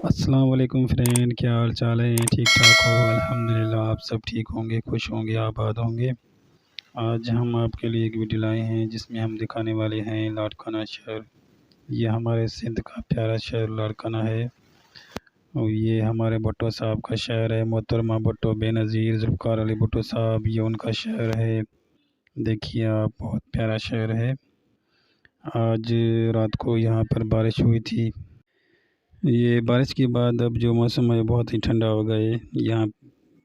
अस्सलाम वालेकुम फ्रेंड, क्या हाल चाल है? ठीक ठाक हो? अल्हम्दुलिल्लाह आप सब ठीक होंगे, खुश होंगे, आबाद होंगे। आज हम आपके लिए एक वीडियो लाए हैं जिसमें हम दिखाने वाले हैं लारकाना शहर। ये हमारे सिंध का प्यारा शहर लारकाना है और ये हमारे भुट्टो साहब का शहर है। मोहतरमा भुट्टो बेनज़ीर ज़ुल्फ़िकार अली भुट्टो साहब, ये उनका शहर है। देखिए आप, बहुत प्यारा शहर है। आज रात को यहाँ पर बारिश हुई थी। ये बारिश के बाद अब जो मौसम है बहुत ही ठंडा हो गया है। यहाँ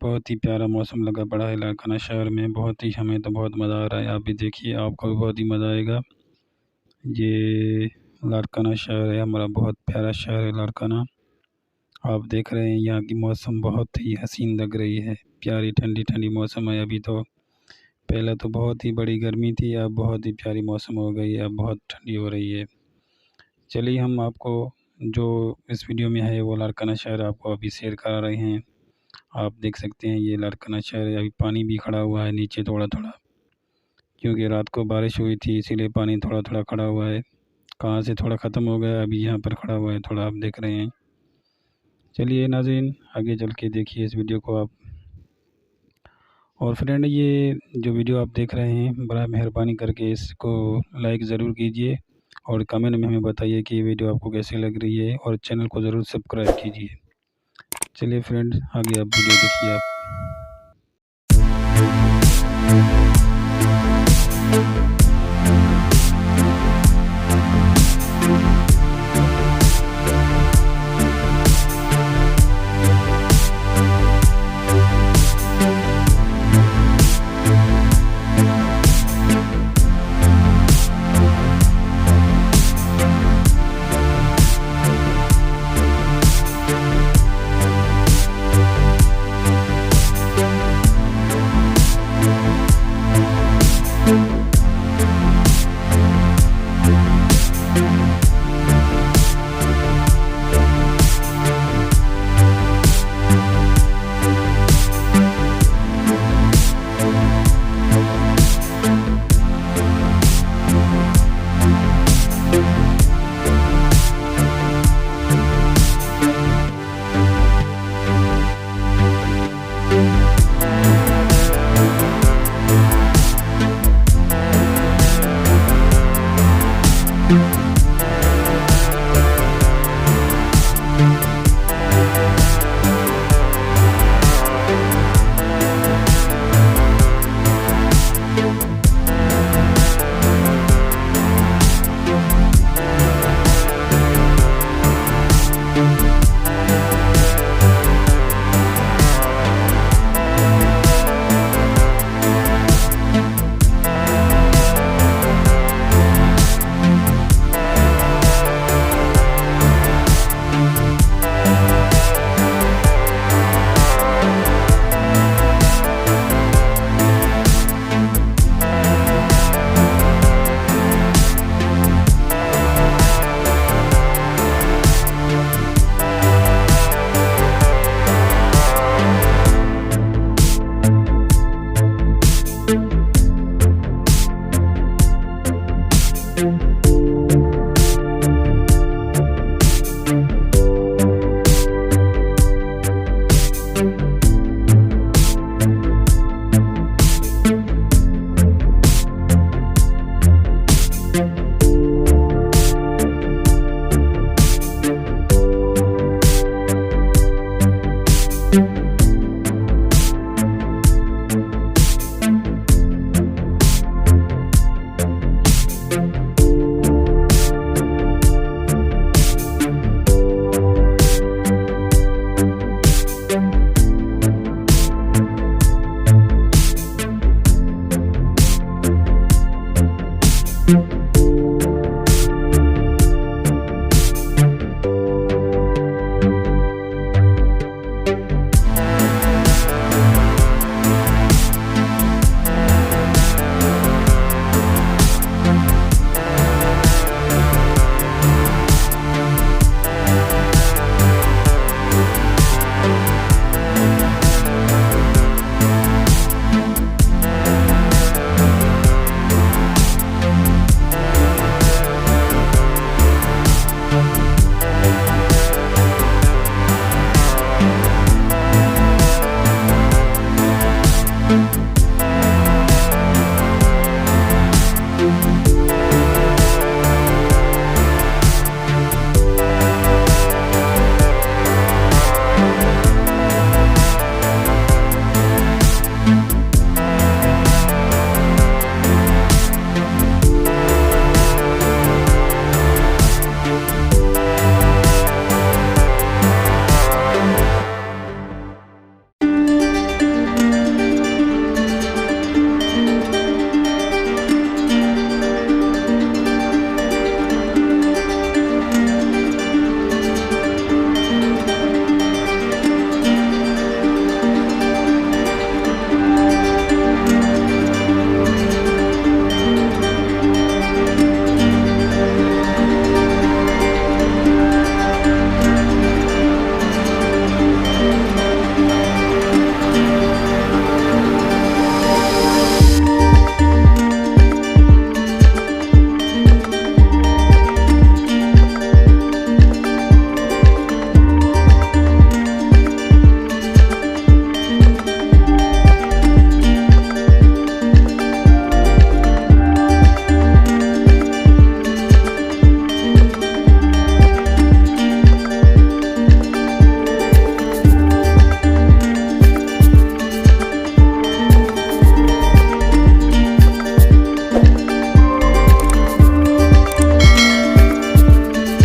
बहुत ही प्यारा मौसम लगा पड़ा है लारकाना शहर में। बहुत ही, हमें तो बहुत मज़ा आ रहा है। आप भी देखिए, आपको भी बहुत ही मज़ा आएगा। ये लारकाना शहर है हमारा, बहुत प्यारा शहर है लारकाना। आप देख रहे हैं यहाँ की मौसम बहुत ही हसीन लग रही है। प्यारी ठंडी ठंडी मौसम है अभी तो। पहले तो बहुत ही बड़ी गर्मी थी, अब बहुत ही प्यारी मौसम हो गई है, अब बहुत ठंडी हो रही है। चलिए हम आपको जो इस वीडियो में है वो लारकाना शहर आपको अभी शेयर करा रहे हैं। आप देख सकते हैं ये लारकाना शहर है। अभी पानी भी खड़ा हुआ है नीचे थोड़ा थोड़ा, क्योंकि रात को बारिश हुई थी इसीलिए पानी थोड़ा थोड़ा खड़ा हुआ है। कहाँ से थोड़ा ख़त्म हो गया, अभी यहाँ पर खड़ा हुआ है थोड़ा, आप देख रहे हैं। चलिए नाज़रीन, आगे चल के देखिए इस वीडियो को आप। और फ्रेंड, ये जो वीडियो आप देख रहे हैं, बड़ा मेहरबानी करके इसको लाइक ज़रूर कीजिए और कमेंट में हमें बताइए कि ये वीडियो आपको कैसी लग रही है, और चैनल को ज़रूर सब्सक्राइब कीजिए। चलिए फ्रेंड, आगे आप वीडियो देखिए आप।